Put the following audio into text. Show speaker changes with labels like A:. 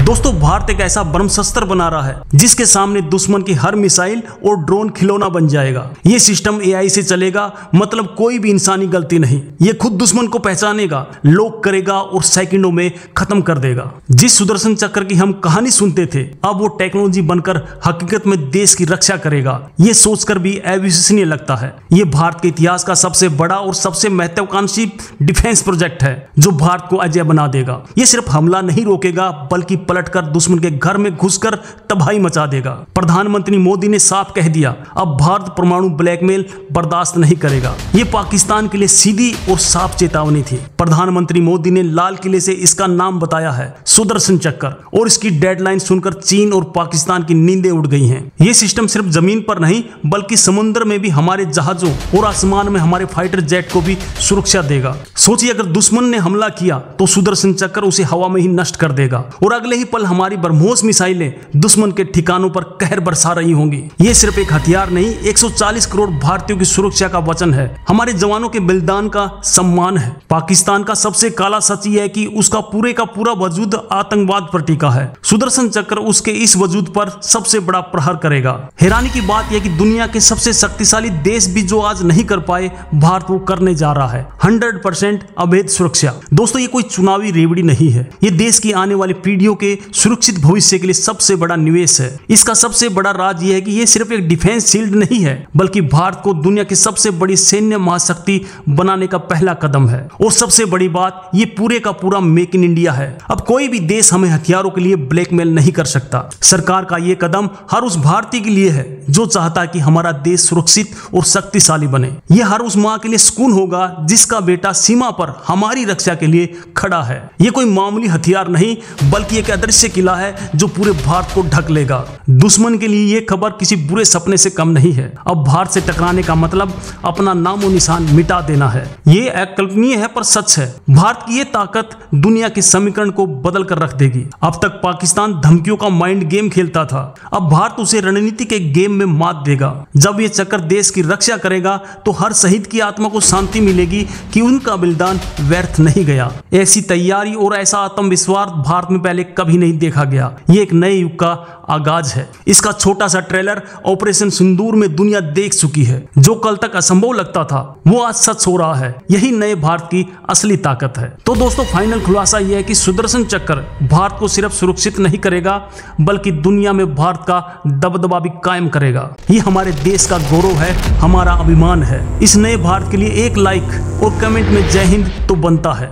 A: दोस्तों भारत एक ऐसा ब्रह्मशस्त्र बना रहा है जिसके सामने दुश्मन की हर मिसाइल और ड्रोन खिलौना बन जाएगा। ये सिस्टम एआई से चलेगा, मतलब कोई भी इंसानी गलती नहीं। ये खुद दुश्मन को पहचानेगा, लॉक करेगा और सेकंडों में खत्म कर देगा। जिस सुदर्शन चक्र की हम कहानी सुनते थे, अब वो टेक्नोलॉजी बनकर हकीकत में देश की रक्षा करेगा। ये सोचकर भी अविश्वसनीय लगता है। ये भारत के इतिहास का सबसे बड़ा और सबसे महत्वाकांक्षी डिफेंस प्रोजेक्ट है जो भारत को अजय बना देगा। ये सिर्फ हमला नहीं रोकेगा बल्कि पलटकर दुश्मन के घर में घुसकर तबाही मचा देगा। प्रधानमंत्री मोदी ने साफ कह दिया, अब भारत परमाणु ब्लैकमेल बर्दाश्त नहीं करेगा। ये पाकिस्तान के लिए सीधी और साफ चेतावनी थी। प्रधानमंत्री मोदी ने लाल किले से इसका नाम बताया है सुदर्शन चक्र, और इसकी डेडलाइन सुनकर चीन और पाकिस्तान की नींदें उड़ गई हैं। ये सिस्टम सिर्फ जमीन पर नहीं बल्कि समुद्र में भी हमारे जहाजों और आसमान में हमारे फाइटर जेट को भी सुरक्षा देगा। सोचिए, अगर दुश्मन ने हमला किया तो सुदर्शन चक्र उसे हवा में ही नष्ट कर देगा और अगले ही पल हमारी ब्रह्मोस मिसाइलें दुश्मन के ठिकानों पर कहर बरसा रही होंगी। ये सिर्फ एक हथियार नहीं, 140 करोड़ भारतीयों की सुरक्षा का वचन है, हमारे जवानों के बलिदान का सम्मान है। पाकिस्तान का सबसे काला सच यह है कि उसका पूरे का पूरा वजूद आतंकवाद पर टिका है। सुदर्शन चक्र उसके इस वजूद पर सबसे बड़ा प्रहार करेगा। हैरानी की बात यह कि दुनिया के सबसे शक्तिशाली देश भी जो आज नहीं कर पाए, भारत वो करने जा रहा है। 100% अवैध सुरक्षा। दोस्तों, ये कोई चुनावी रेवड़ी नहीं है, ये देश की आने वाली पीढ़ियों के सुरक्षित भविष्य के लिए सबसे बड़ा निवेश है। इसका सबसे बड़ा राज यह है कि यह सिर्फ एक डिफेंस शील्ड नहीं है बल्कि भारत को दुनिया की सबसे बड़ी सैन्य महाशक्ति बनाने का पहला कदम है। और सबसे बड़ी बात, ये पूरे का पूरा मेक इन इंडिया है। अब कोई भी देश हमें हथियारों के लिए ब्लैकमेल नहीं कर सकता। सरकार का यह कदम हर उस भारतीय के लिए है जो चाहता है कि हमारा देश सुरक्षित और शक्तिशाली बने। यह हर उस मां के लिए सुकून होगा जिसका बेटा सीमा पर हमारी रक्षा के लिए खड़ा है। यह कोई मामूली हथियार नहीं बल्कि एक अदृश्य किला है जो पूरे भारत को ढक लेगा। दुश्मन के लिए यह खबर किसी बुरे सपने से कम नहीं है। अब भारत से टकराने का मतलब अपना नामो निशान मिटा देना है। यह अकल्पनीय है पर सच है। भारत की यह ताकत दुनिया के समीकरण को बदल कर रख देगी। अब तक पाकिस्तान धमकियों का माइंड गेम खेलता था, अब भारत उसे रणनीति के गेम में मात देगा। जब यह चक्र देश की रक्षा करेगा तो हर शहीद की आत्मा को शांति मिलेगी कि उनका बलिदान व्यर्थ नहीं गया। ऐसी तैयारी और ऐसा आत्मविश्वास भारत में पहले कभी नहीं देखा गया। ये एक नए युग का आगाज है। इसका छोटा सा ट्रेलर ऑपरेशन सिंदूर में दुनिया देख चुकी है। जो कल तक असंभव लगता था वो आज सच हो रहा है। यही नए भारत की असली ताकत है। तो दोस्तों, फाइनल खुलासा यह है कि सुदर्शन चक्र भारत को सिर्फ सुरक्षित नहीं करेगा बल्कि दुनिया में भारत का दबदबा भी कायम करेगा। ये हमारे देश का गौरव है, हमारा अभिमान है। इस नए भारत के लिए एक लाइक और कमेंट में जय हिंद तो बनता है।